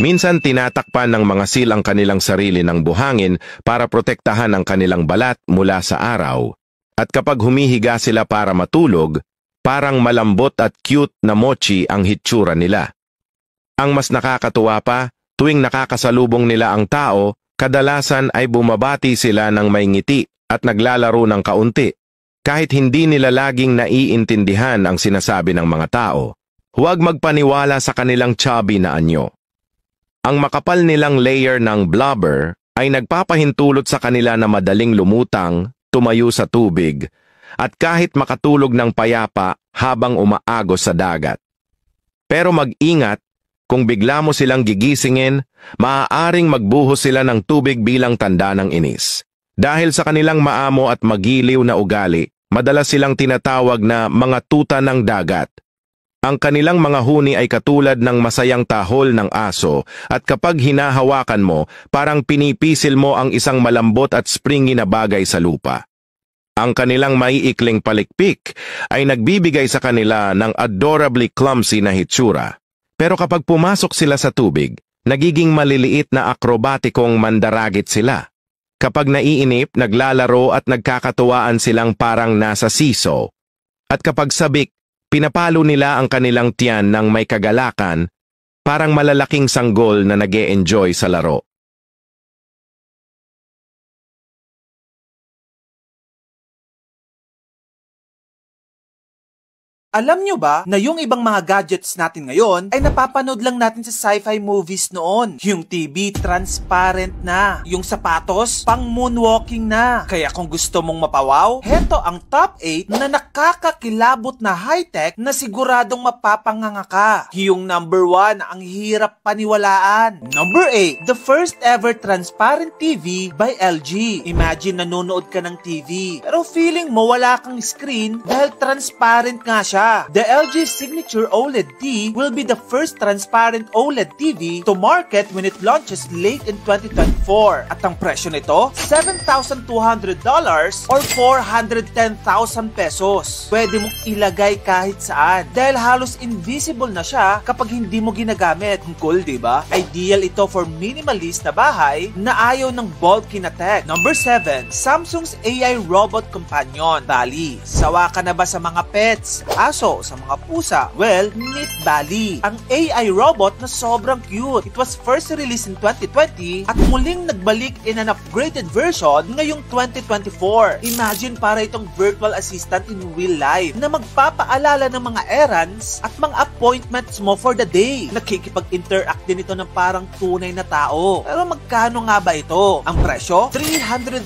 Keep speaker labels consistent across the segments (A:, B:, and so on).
A: Minsan tinatakpan ng mga seal ang kanilang sarili ng buhangin para protektahan ang kanilang balat mula sa araw. At kapag humihiga sila para matulog, parang malambot at cute na mochi ang hitsura nila. Ang mas nakakatuwa pa, tuwing nakakasalubong nila ang tao, kadalasan ay bumabati sila ng may ngiti at naglalaro ng kaunti. Kahit hindi nila laging naiintindihan ang sinasabi ng mga tao, huwag magpaniwala sa kanilang chubby na anyo. Ang makapal nilang layer ng blubber ay nagpapahintulot sa kanila na madaling lumutang, tumayo sa tubig, at kahit makatulog ng payapa habang umaagos sa dagat. Pero mag-ingat, kung bigla mo silang gigisingin, maaaring magbuhos sila ng tubig bilang tanda ng inis. Dahil sa kanilang maamo at magiliw na ugali, madalas silang tinatawag na mga tuta ng dagat. Ang kanilang mga huni ay katulad ng masayang tahol ng aso at kapag hinahawakan mo, parang pinipisil mo ang isang malambot at springy na bagay sa lupa. Ang kanilang maiikling palikpik ay nagbibigay sa kanila ng adorably clumsy na hitsura. Pero kapag pumasok sila sa tubig, nagiging maliliit na akrobatikong mandaragit sila. Kapag naiinip, naglalaro at nagkakatuwaan silang parang nasa siso. At kapag sabik, pinapalo nila ang kanilang tiyan ng may kagalakan, parang malalaking sanggol na nag-e-enjoy sa laro.
B: Alam nyo ba na yung ibang mga gadgets natin ngayon ay napapanood lang natin sa sci-fi movies noon? Yung TV, transparent na. Yung sapatos, pang moonwalking na. Kaya kung gusto mong mapawaw, heto ang top 8 na nakakakilabot na high-tech na siguradong mapapanganga ka. Yung number 1, ang hirap paniwalaan. Number 8, the first ever transparent TV by LG. Imagine nanonood ka ng TV, pero feeling mo wala kang screen dahil transparent nga siya. The LG Signature OLED T will be the first transparent OLED TV to market when it launches late in 2024. At ang presyo nito, $7,200 or 410,000 pesos. Pwede mong ilagay kahit saan dahil halos invisible na siya kapag hindi mo ginagamit. Cool, diba? Ideal ito for minimalist na bahay na ayaw ng bulky na tech. Number 7, Samsung's AI Robot Companion. Bali, sawa ka na ba sa mga pets? Sa mga pusa, well, Meet Bali, ang AI robot na sobrang cute. It was first released in 2020 at muling nagbalik in an upgraded version ngayong 2024. Imagine para itong virtual assistant in real life na magpapaalala ng mga errands at mga appointments mo for the day. Nakikipag-interact din ito ng parang tunay na tao. Pero magkano nga ba ito? Ang presyo? 300,000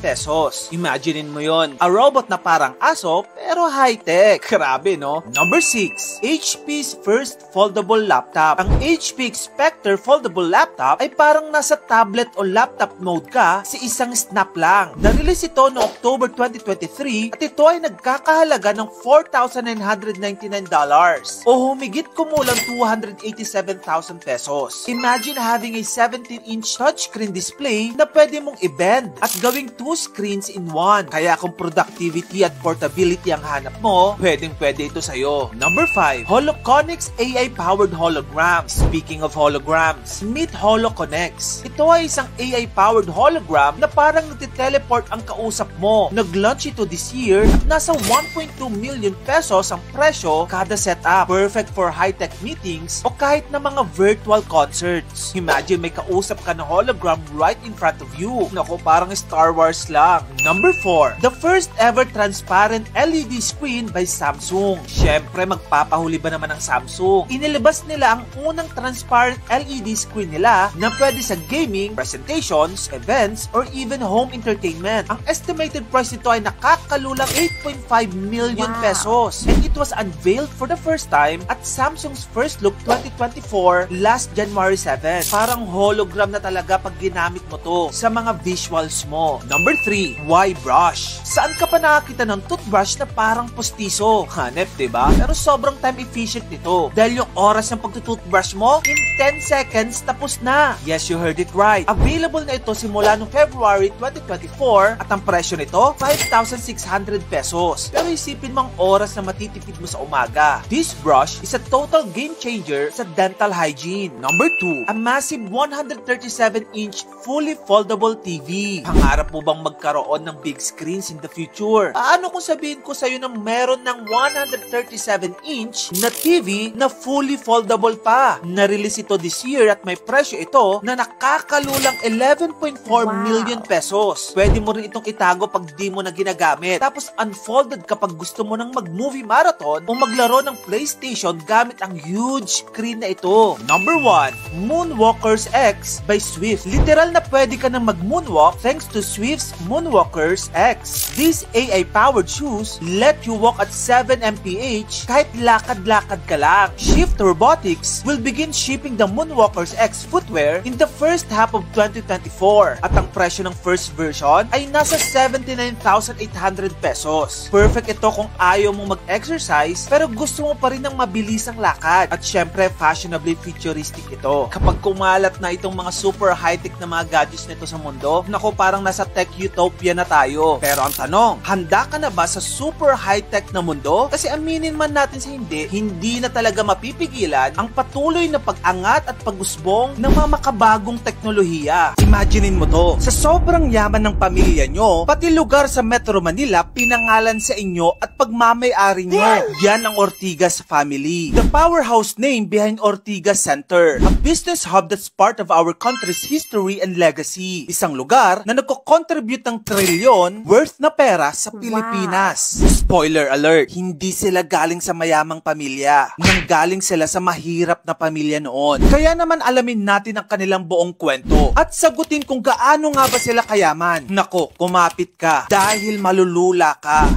B: pesos. Imaginein mo yon, a robot na parang aso pero high-tech. Grabe, no? Number 6, HP's first foldable laptop. Ang HP Spectre foldable laptop ay parang nasa tablet o laptop mode ka sa isang snap lang. Na-release ito noong October 2023 at ito ay nagkakahalaga ng $4,999 o humigit kumulang 287,000 pesos. Imagine having a 17-inch touchscreen display na pwede mong i-bend at gawing 2 screens in 1. Kaya kung productivity at portability ang hanap mo, pwede ito sa'yo. Number 5, Holoconics AI-powered holograms. Speaking of holograms, meet HoloConnex. Ito ay isang AI-powered hologram na parang nagte-teleport ang kausap mo. Nag-launch ito this year at nasa 1.2 million pesos ang presyo kada setup. Perfect for high-tech meetings o kahit na mga virtual concerts. Imagine may kausap ka na hologram right in front of you. Naku, parang Star Wars lang. Number 4, the first ever transparent LED screen by Samsung. Syempre, magpapahuli ba naman ang Samsung? Inilabas nila ang unang transparent LED screen nila na pwede sa gaming, presentations, events, or even home entertainment. Ang estimated price nito ay nakakalulang 8.5 million pesos. And it was unveiled for the first time at Samsung's First Look 2024 last January 7. Parang hologram na talaga pag ginamit mo to sa mga visuals mo. Number 3, Y-Brush. Saan ka pa nakakita ng toothbrush na parang postiso? humanip, diba? Pero sobrang time efficient nito. Dahil yung oras ng pagtutoothbrush mo, in 10 seconds, tapos na. Yes, you heard it right. Available na ito simula noong February 2024 at ang presyo nito, 5,600 pesos. Pero isipin mo ang oras na matitipid mo sa umaga. This brush is a total game changer sa dental hygiene. Number 2, a massive 137-inch fully foldable TV. Pangarap mo bang magkaroon ng big screens in the future? Paano kung sabihin ko sa'yo na meron ng 137-inch na TV na fully foldable pa? Na-release ito this year at may presyo ito na nakakalulang 11.4 million pesos. Pwede mo rin itong itago pag di mo na ginagamit. Tapos unfolded kapag gusto mo ng mag-movie marathon o maglaro ng PlayStation gamit ang huge screen na ito. Number 1, Moonwalkers X by Swift. Literal na pwede ka na mag-moonwalk thanks to Swift's Moonwalkers X. These AI-powered shoes let you walk at 7 mph kahit lakad-lakad ka lang. Shift Robotics will begin shipping the Moonwalkers X footwear in the first half of 2024 at ang presyo ng first version ay nasa 79,800 pesos. Perfect ito kung ayaw mong mag-exercise pero gusto mo pa rin ng mabilisang lakad at syempre fashionably futuristic ito. Kapag kumalat na itong mga super high-tech na mga gadgets nito sa mundo, nako parang nasa tech utopia na tayo. Pero ang tanong, handa ka na ba sa super high-tech na mundo? Kasi aminin man natin sa hindi na talaga mapipigilan ang patuloy na pag-angat at pag-usbong ng mga makabagong teknolohiya. Imaginein mo to, sa sobrang yaman ng pamilya nyo, pati lugar sa Metro Manila pinangalan sa inyo at pagmamay-ari nyo. Yan ang Ortigas family. The powerhouse name behind Ortigas Center, a business hub that's part of our country's history and legacy. Isang lugar na nagko-contribute ng trilyon worth na pera sa Pilipinas. Spoiler alert, hindi sila galing sa mayamang pamilya. Nanggaling sila sa mahirap na pamilya noon. Kaya naman alamin natin ang kanilang buong kwento at sagutin kung gaano nga ba sila kayaman. Nako, kumapit ka dahil malulula ka.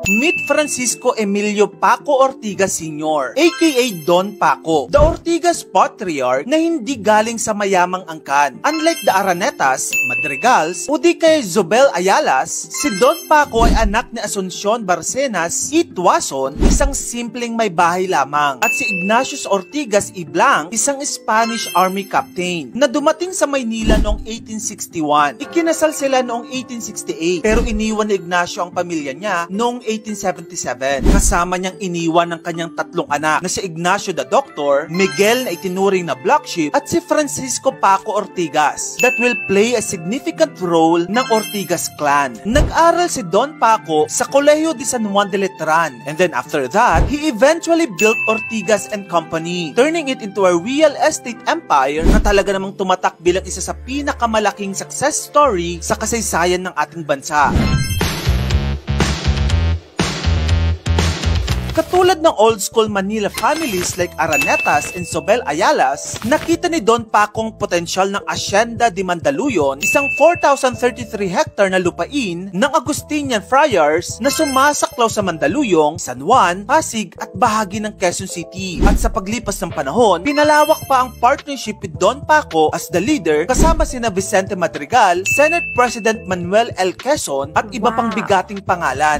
B: Meet Francisco Emilio Paco Ortigas Sr., aka Don Paco, the Ortigas patriarch na hindi galing sa mayamang angkan. Unlike the Aranetas, Madrigals, o di kay Zobel Ayalas, si Don Paco ay anak ni Asuncion Barcenas Itwason, isang simpleng may bahay lamang, at si Ignatius Ortigas Iblang, isang Spanish Army captain, na dumating sa Maynila noong 1861. Ikinasal sila noong 1868, pero iniwan ni Ignacio ang pamilya niya noong 1877. Kasama niyang iniwan ng kanyang tatlong anak na si Ignacio the Doctor, Miguel na itinuring na black sheep, at si Francisco Paco Ortigas that will play a significant role ng Ortigas clan. Nag-aral si Don Paco sa Colegio de San Juan de Letran, and then after that, he eventually built Ortigas and Company, turning it into a real estate empire na talaga namang tumatak bilang isa sa pinakamalaking success story sa kasaysayan ng ating bansa. Katulad ng old school Manila families like Aranetas and Zobel Ayalas, nakita ni Don Paco ang potensyal ng Hacienda de Mandaluyong, isang 4,033 hectare na lupain ng Agustinian Friars na sumasaklaw sa Mandaluyong, San Juan, Pasig at bahagi ng Quezon City. At sa paglipas ng panahon, pinalawak pa ang partnership with Don Paco as the leader kasama sina Vicente Madrigal, Senate President Manuel L. Quezon at iba pang bigating pangalan.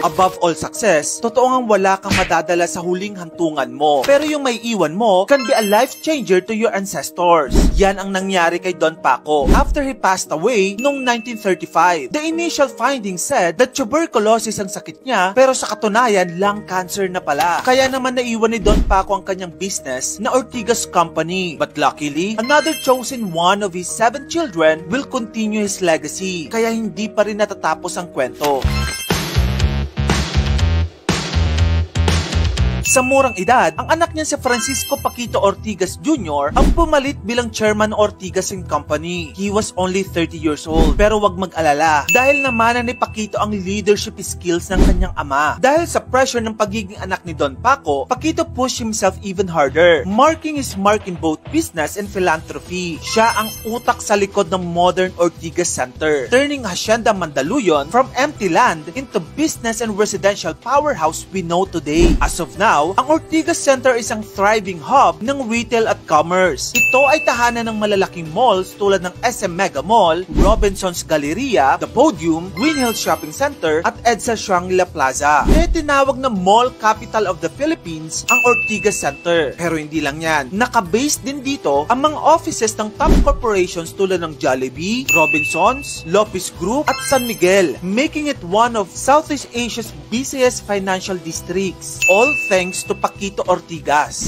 B: Above all success, totoo ngang wala kang madadala sa huling hantungan mo. Pero yung may iwan mo can be a life changer to your ancestors. Yan ang nangyari kay Don Paco after he passed away noong 1935. The initial findings said that tuberculosis ang sakit niya, pero sa katunayan, lung cancer na pala. Kaya naman naiwan ni Don Paco ang kanyang business na Ortigas Company. But luckily, another chosen one of his 7 children will continue his legacy. Kaya hindi pa rin natatapos ang kwento. Sa murang edad, ang anak niya si Francisco Paquito Ortigas Jr. ang pumalit bilang chairman ng Ortigas and Company. He was only 30 years old. Pero wag mag-alala, dahil namanan ni Paquito ang leadership skills ng kanyang ama. Dahil sa pressure ng pagiging anak ni Don Paco, Paquito pushed himself even harder, marking his mark in both business and philanthropy. Siya ang utak sa likod ng modern Ortigas Center, turning Hacienda Mandaluyong from empty land into business and residential powerhouse we know today. As of now, Mindanao, ang Ortigas Center ay isang thriving hub ng retail at commerce. Ito ay tahanan ng malalaking malls tulad ng SM Mega Mall, Robinson's Galleria, The Podium, Green Hills Shopping Center at EDSA Shangri-La Plaza. Kaya tinawag na Mall Capital of the Philippines ang Ortigas Center. Pero hindi lang yan, nakabase din dito ang mga offices ng top corporations tulad ng Jollibee, Robinsons, Lopez Group at San Miguel, making it one of Southeast Asia's busiest financial districts. All thanks to Paquito Ortigas.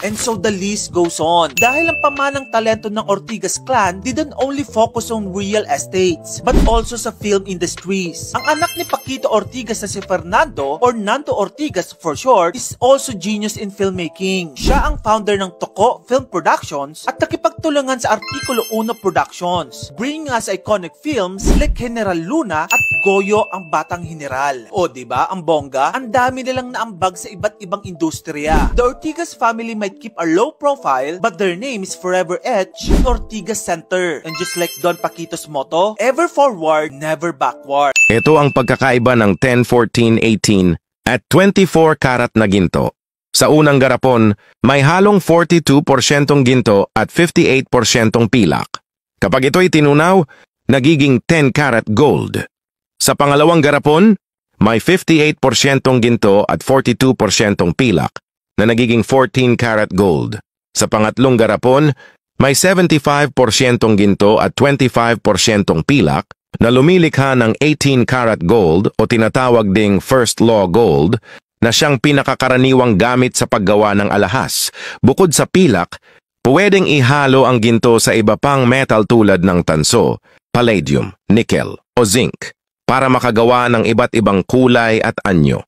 B: And so the list goes on. Dahil ang pamanang talento ng Ortigas clan didn't only focus on real estates, but also sa film industries. Ang anak ni Paquito Ortigas na si Fernando, or Nando Ortigas for short, is also genius in filmmaking. Siya ang founder ng Toko Film Productions at nakipagtulungan sa Artikulo 1 Productions, bringing us iconic films like General Luna at Goyo ang Batang General. O diba, ang bongga, ang dami nilang naambag sa iba't ibang industriya. The Ortigas family might keep a low profile, but their name is forever etched in Ortigas Center. And just like Don Paquito's motto, ever forward, never backward.
A: Ito ang pagkakaiba ng 10, 14, 18 at 24 karat na ginto. Sa unang garapon, may halong 42% ginto at 58% pilak. Kapag ito'y tinunaw, nagiging 10 karat gold. Sa pangalawang garapon, may 58% ginto at 42% pilak na nagiging 14 karat gold. Sa pangatlong garapon, may 75% ginto at 25% pilak na lumilikha ng 18 karat gold o tinatawag ding first law gold na siyang pinakakaraniwang gamit sa paggawa ng alahas. Bukod sa pilak, pwedeng ihalo ang ginto sa iba pang metal tulad ng tanso, palladium, nickel o zinc para makagawa ng iba't ibang kulay at anyo.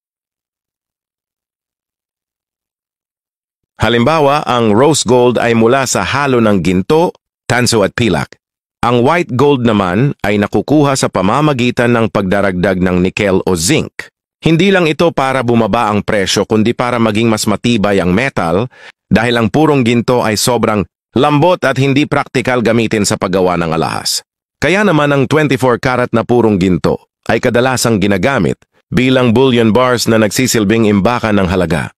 A: Halimbawa, ang rose gold ay mula sa halo ng ginto, tanso at pilak. Ang white gold naman ay nakukuha sa pamamagitan ng pagdaragdag ng nickel o zinc. Hindi lang ito para bumaba ang presyo kundi para maging mas matibay ang metal dahil ang purong ginto ay sobrang lambot at hindi praktikal gamitin sa paggawa ng alahas. Kaya naman ang 24 karat na purong ginto ay kadalasang ginagamit bilang bullion bars na nagsisilbing imbakan ng halaga.